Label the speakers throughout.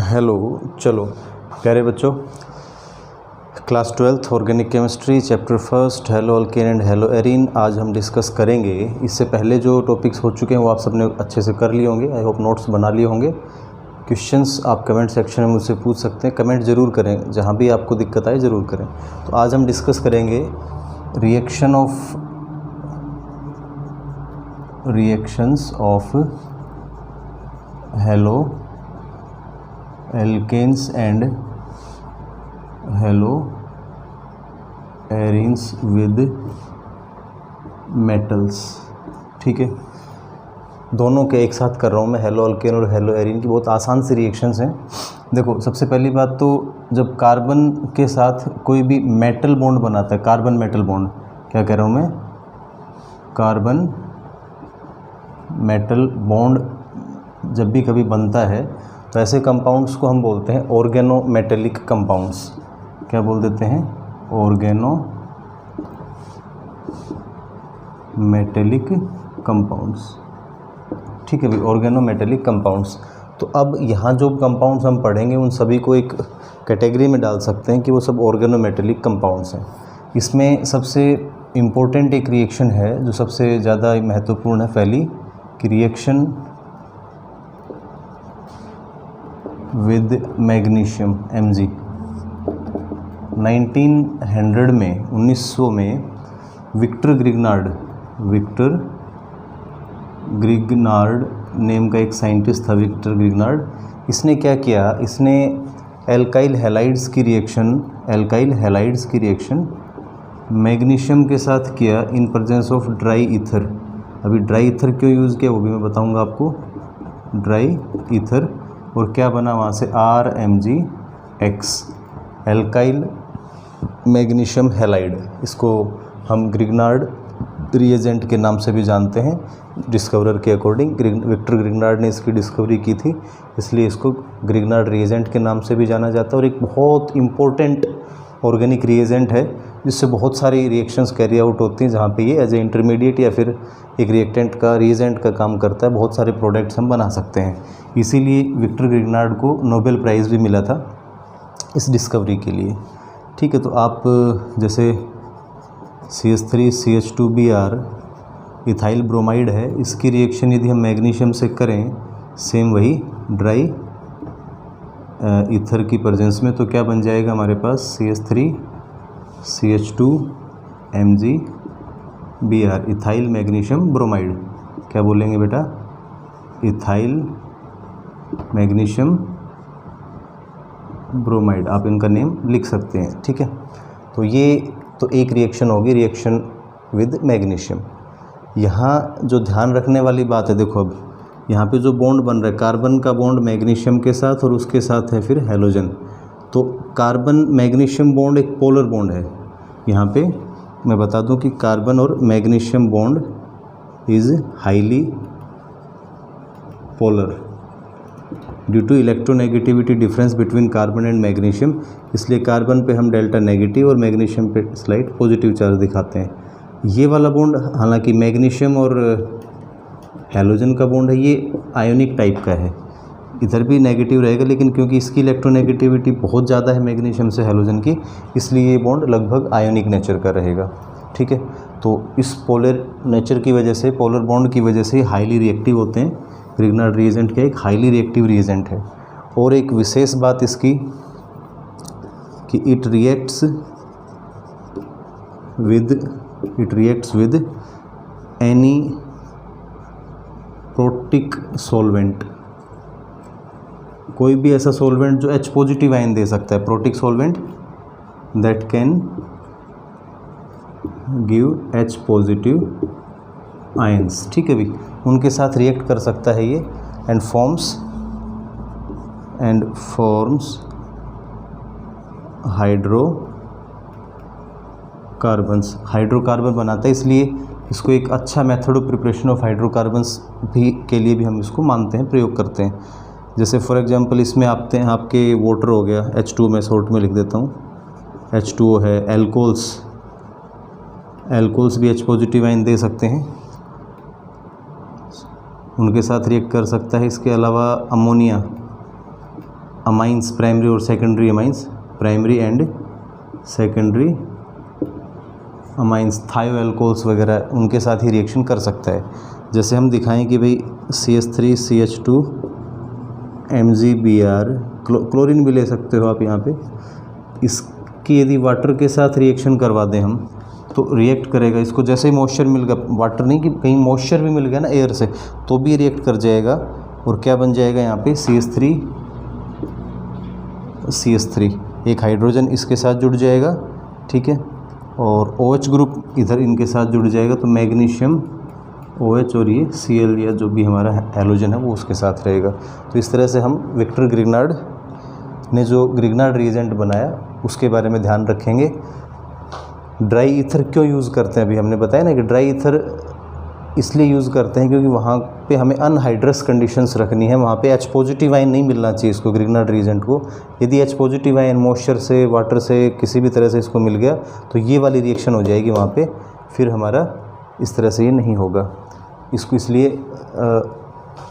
Speaker 1: Hello. चलो प्यारे बच्चों, class 12th organic chemistry chapter first hello alkane and hello arene आज हम डिस्कस करेंगे। इससे पहले जो टॉपिक्स हो चुके हैं वो आप सबने अच्छे से कर लिए होंगे, आई होप नोट्स बना लिए होंगे। क्वेश्चंस आप कमेंट सेक्शन में मुझसे पूछ सकते हैं, कमेंट ज़रूर करें, जहाँ भी आपको दिक्कत आए ज़रूर करें। तो आज हम डिस्कस करेंगे reactions of haloalkanes and haloarenes with metals. ठीक है, दोनों के एक साथ कर रहा हूँ मैं, हेलो अल्केन और हेलो एरीन की। बहुत आसान सी रिएक्शंस हैं। देखो, सबसे पहली बात तो जब कार्बन के साथ कोई भी मेटल बॉन्ड बनाता है, कार्बन मेटल बॉन्ड, क्या कह रहा हूँ मैं, कार्बन मेटल बॉन्ड जब भी कभी बनता है तो ऐसे कंपाउंड्स को हम बोलते हैं ऑर्गेनो मेटेलिक कंपाउंड्स। क्या बोल देते हैं? Organometallic compounds. ठीक है भाई, ऑर्गेनो मेटेलिक कंपाउंड्स। तो अब यहाँ जो कंपाउंड्स हम पढ़ेंगे उन सभी को एक कैटेगरी में डाल सकते हैं कि वो सब ऑर्गेनो मेटेलिक कंपाउंड्स हैं। इसमें सबसे इम्पोर्टेंट एक रिएक्शन है जो सबसे ज़्यादा महत्वपूर्ण है, पहली कि रिएक्शन विद मैग्नीशियम Mg। 1900 में 1900 में विक्टर ग्रिग्नार्ड नेम का एक साइंटिस्ट था, विक्टर ग्रिग्नार्ड। इसने क्या किया, इसने एल्काइल हैलाइड्स की रिएक्शन मैग्नीशियम के साथ किया इन प्रेजेंस ऑफ ड्राई ईथर। अभी ड्राई ईथर क्यों यूज़ किया वो भी मैं बताऊंगा आपको, ड्राई ईथर। और क्या बना वहाँ से, RMgX, एल्काइल मैग्नीशियम हैलाइड। इसको हम ग्रिग्नार्ड रिएजेंट के नाम से भी जानते हैं, डिस्कवरर के अकॉर्डिंग। विक्टर ग्रिग्नार्ड ने इसकी डिस्कवरी की थी, इसलिए इसको ग्रिग्नार्ड रिएजेंट के नाम से भी जाना जाता है। और एक बहुत इम्पोर्टेंट ऑर्गेनिक रिएजेंट है जिससे बहुत सारी रिएक्शंस कैरी आउट होती हैं, जहाँ पे ये एज ए इंटरमीडिएट या फिर एक रिएक्टेंट का, रिएजेंट का काम करता है। बहुत सारे प्रोडक्ट्स हम बना सकते हैं, इसीलिए विक्टर ग्रिग्नार्ड को नोबेल प्राइज़ भी मिला था इस डिस्कवरी के लिए। ठीक है, तो आप जैसे CH3CH2Br इथाइल ब्रोमाइड है, इसकी रिएक्शन यदि हम मैग्नीशियम से करें, सेम वही ड्राई ईथर की प्रेजेंस में, तो क्या बन जाएगा हमारे पास, CH3CH2Mg Br, ethyl magnesium bromide. क्या बोलेंगे बेटा, इथाइल मैग्नीशियम ब्रोमाइड, आप इनका नेम लिख सकते हैं। ठीक है, तो ये तो एक रिएक्शन होगी, रिएक्शन विद मैग्नीशियम। यहाँ जो ध्यान रखने वाली बात है, देखो अब यहाँ पे जो बॉन्ड बन रहा है, कार्बन का बॉन्ड मैग्नीशियम के साथ और उसके साथ है फिर हैलोजन। तो कार्बन मैग्नीशियम बॉन्ड एक पोलर बॉन्ड है। यहाँ पे मैं बता दूं कि कार्बन और magnesium bond is highly polar due to electronegativity difference between carbon and magnesium. इसलिए कार्बन पे हम डेल्टा नेगेटिव और मैग्नीशियम पे स्लाइड पॉजिटिव चार्ज दिखाते हैं। ये वाला बॉन्ड, हालांकि मैग्नीशियम और हैलोजन का बॉन्ड है, ये आयोनिक टाइप का है, इधर भी नेगेटिव रहेगा, लेकिन क्योंकि इसकी इलेक्ट्रोनेगेटिविटी बहुत ज़्यादा है मैग्नीशियम से हैलोजन की, इसलिए ये बॉन्ड लगभग आयोनिक नेचर का रहेगा। ठीक है, तो इस पोलर नेचर की वजह से, पोलर बॉन्ड की वजह से हाईली रिएक्टिव होते हैं। ग्रिग्नार्ड रिएजेंट क्या एक हाईली रिएक्टिव रिएजेंट है। और एक विशेष बात इसकी कि it reacts with any protic solvent. कोई भी ऐसा सॉल्वेंट जो H पॉजिटिव आयन दे सकता है, protic solvent that can give H positive ions. ठीक है भी, उनके साथ रिएक्ट कर सकता है ये, एंड फॉर्म्स हाइड्रोकार्बन बनाता है। इसलिए इसको एक अच्छा method of preparation of hydrocarbons भी के लिए भी हम इसको मानते हैं, प्रयोग करते हैं। जैसे फॉर एग्जांपल इसमें आते हैं आपके वाटर हो गया, H2 में शॉर्ट में लिख देता हूँ, H2O है, एल्कोल्स भी H पॉजिटिव आयन दे सकते हैं, उनके साथ रिएक्ट कर सकता है। इसके अलावा अमाइंस, प्राइमरी और secondary amines, primary and secondary amines, थायो एल्कोहल्स वगैरह, उनके साथ ही रिएक्शन कर सकता है। जैसे हम दिखाएं कि भाई CH3CH2 MgBr, क्लोरीन भी ले सकते हो आप यहाँ पे, इसकी यदि वाटर के साथ रिएक्शन करवा दें हम तो रिएक्ट करेगा। इसको जैसे ही मॉइस्चर मिल गया, वाटर नहीं कि कहीं मॉइस्चर भी मिल गया ना एयर से, तो भी रिएक्ट कर जाएगा और क्या बन जाएगा यहाँ पे CH3, एक हाइड्रोजन इसके साथ जुड़ जाएगा, ठीक है, और OH ग्रुप इधर इनके साथ जुड़ जाएगा, तो मैग्नीशियम OH और ये Cl या जो भी हमारा हैलोजन है वो उसके साथ रहेगा। तो इस तरह से हम विक्टर ग्रिग्नार्ड ने जो ग्रिग्नार्ड रिएजेंट बनाया उसके बारे में ध्यान रखेंगे। ड्राई ईथर क्यों यूज़ करते हैं, अभी हमने बताया ना कि ड्राई ईथर इसलिए यूज़ करते हैं क्योंकि वहाँ पे हमें अनहाइड्रस कंडीशंस रखनी है, वहाँ पे H पॉजिटिव आयन नहीं मिलना चाहिए इसको, ग्रिग्नार्ड रिएजेंट को। यदि H पॉजिटिव आयन मॉइस्चर से, वाटर से, किसी भी तरह से इसको मिल गया तो ये वाली रिएक्शन हो जाएगी वहाँ पे, फिर हमारा इस तरह से ये नहीं होगा। इसको इसलिए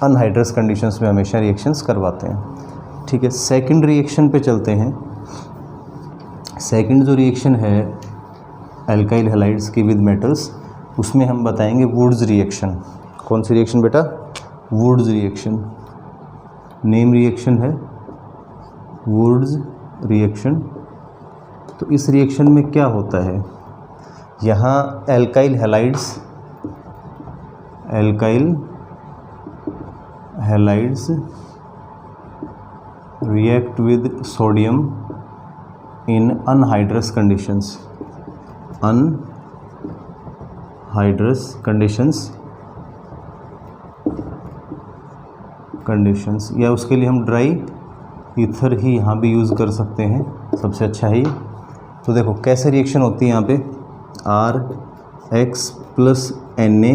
Speaker 1: अनहाइड्रस कंडीशंस में हमेशा रिएक्शंस करवाते हैं, ठीक है। सेकंड रिएक्शन पे चलते हैं। सेकंड जो रिएक्शन है एल्काइल हैलाइड्स की विद मेटल्स, उसमें हम बताएंगे वुड्स रिएक्शन। कौन सी रिएक्शन बेटा? Wurtz reaction. नेम रिएक्शन है वुड्स रिएक्शन। तो इस रिएक्शन में क्या होता है, यहाँ alkyl halides react with sodium in anhydrous conditions या उसके लिए हम ड्राई ईथर ही यहाँ भी यूज़ कर सकते हैं, सबसे अच्छा है ये। तो देखो कैसे रिएक्शन होती है यहाँ पे, RX + Na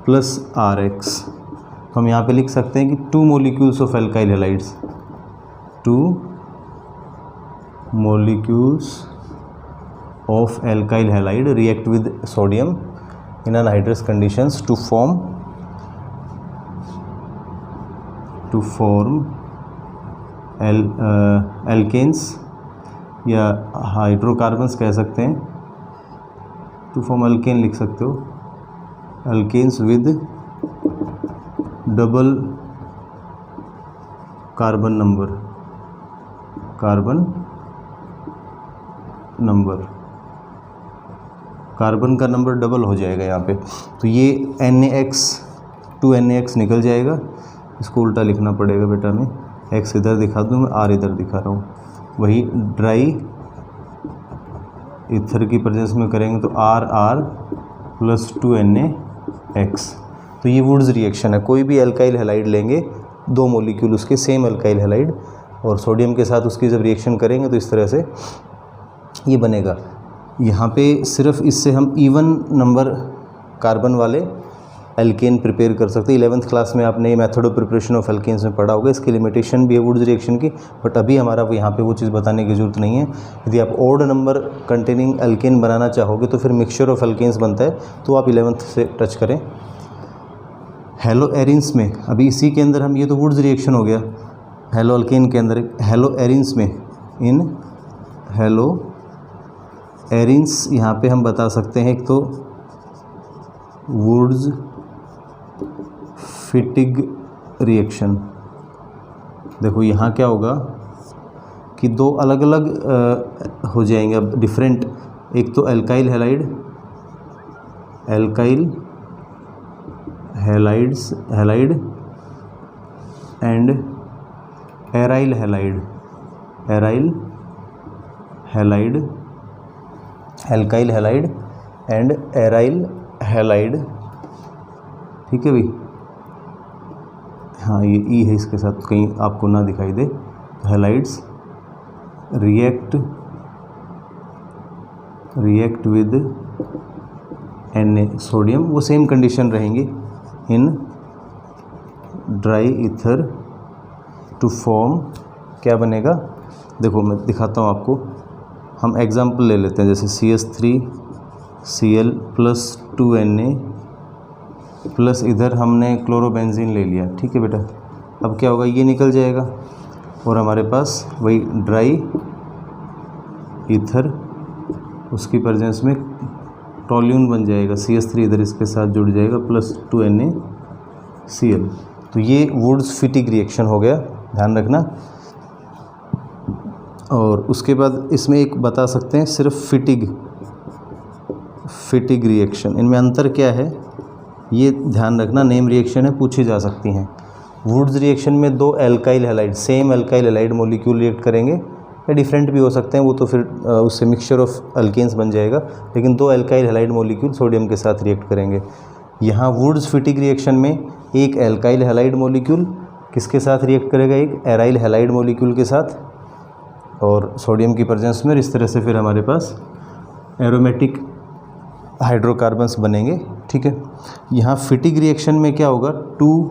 Speaker 1: + RX। तो हम यहाँ पे लिख सकते हैं कि 2 molecules of alkyl halides, 2 molecules of alkyl halide react with sodium in anhydrous conditions to form alkanes या हाइड्रोकार्बन्स कह सकते हैं, टू फॉर्म अल्केन लिख सकते हो, अल्केन्स विद डबल कार्बन का नंबर डबल हो जाएगा यहाँ पे। तो ये NaX 2NaX निकल जाएगा, इसको उल्टा लिखना पड़ेगा बेटा, मैं X इधर दिखा दूँ, मैं R इधर दिखा रहा हूँ। वही ड्राई ईथर की प्रेजेंस में करेंगे तो RR + 2NaX। तो ये वुड्स रिएक्शन है। कोई भी एल्काइल हैलाइड लेंगे, 2 मॉलिक्यूल उसके सेम एल्काइल हैलाइड, और सोडियम के साथ उसकी जब रिएक्शन करेंगे तो इस तरह से ये बनेगा। यहाँ पे सिर्फ इससे हम इवन नंबर कार्बन वाले एल्केन प्रिपेयर कर सकते हैं। 11th क्लास में आपने method of preparation of alkanes में पढ़ा होगा, इसकी लिमिटेशन भी है वुड्स रिएक्शन की, बट अभी हमारा यहाँ पे वो चीज़ बताने की ज़रूरत नहीं है। यदि आप ऑड नंबर कंटेनिंग एल्केन बनाना चाहोगे तो फिर मिक्सचर ऑफ एल्केन्स बनता है, तो आप 11th से टच करें। हेलो एरिन्स में, अभी इसी के अंदर हम, ये तो वुड्स रिएक्शन हो गया हेलो अल्केन के अंदर। हेलो एरिन्स में, इन हेलो एरिन्स यहाँ पे हम बता सकते हैं, एक तो वुड्स फिटिग रिएक्शन। देखो यहाँ क्या होगा कि 2 अलग अलग हो जाएंगे अब डिफरेंट, एक तो alkyl halide and aryl halide, alkyl halide and aryl halide, ठीक है भाई। हाँ ये ई है, इसके साथ कहीं आपको ना दिखाई दे। Halides react with Na sodium, वो सेम कंडीशन रहेंगी in dry ether to form, क्या बनेगा देखो मैं दिखाता हूँ आपको। हम एग्जांपल ले लेते हैं, जैसे CH3Cl + 2Na प्लस इधर हमने क्लोरोबेंजीन ले लिया, ठीक है बेटा। अब क्या होगा, ये निकल जाएगा, और हमारे पास वही ड्राई ईथर, उसकी प्रेजेंस में टॉल्यून बन जाएगा, CH3 इधर इसके साथ जुड़ जाएगा प्लस 2NaCl। तो ये वुड्स फिटिग रिएक्शन हो गया, ध्यान रखना। और उसके बाद इसमें एक बता सकते हैं सिर्फ फिटिग रिएक्शन, इनमें अंतर क्या है ये ध्यान रखना, नेम रिएक्शन है, पूछी जा सकती हैं। वुड्स रिएक्शन में दो alkyl halide, same alkyl halide molecule react करेंगे, या डिफरेंट भी हो सकते हैं, वो तो फिर उससे मिक्सचर ऑफ अल्केन्स बन जाएगा, लेकिन दो एल्काइल हैलाइड मॉलिक्यूल सोडियम के साथ रिएक्ट करेंगे। यहाँ वुड्स फिटिग रिएक्शन में एक एल्काइल हैलाइड मॉलिक्यूल किसके साथ रिएक्ट करेगा, एक एराइल हैलाइड मॉलिक्यूल के साथ, और सोडियम की प्रेजेंस में। इस तरह से फिर हमारे पास एरोमेटिक हाइड्रोकार्बन्स बनेंगे, ठीक है। यहाँ फिटिग रिएक्शन में क्या होगा, 2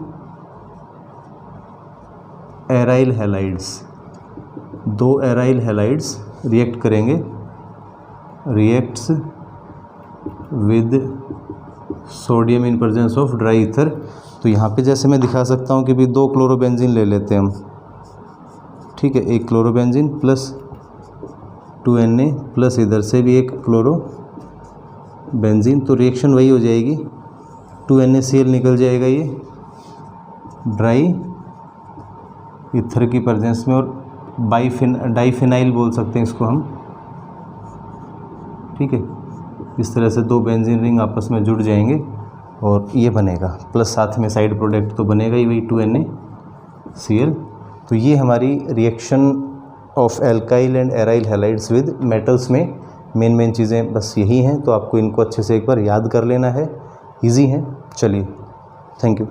Speaker 1: aryl halides, 2 aryl halides react करेंगे, reacts with sodium in presence of dry ether. तो यहाँ पे जैसे मैं दिखा सकता हूँ कि भी 2 क्लोरोबेंजीन ले लेते हैं हम, ठीक है, एक क्लोरोबेंजीन प्लस 2Na प्लस इधर से भी एक क्लोरोबेंजीन, तो रिएक्शन वही हो जाएगी, 2NaCl निकल जाएगा ये ड्राई ईथर की प्रेजेंस में, और डाइफिनाइल बोल सकते हैं इसको हम, ठीक है। इस तरह से 2 बेंजीन रिंग आपस में जुड़ जाएंगे और ये बनेगा, प्लस साथ में साइड प्रोडक्ट तो बनेगा ही वही 2NaCl। तो ये हमारी reaction of alkyl and aryl halides with metals में मेन चीज़ें बस यही हैं, तो आपको इनको अच्छे से एक बार याद कर लेना है, इजी हैं। चलिए, थैंक यू।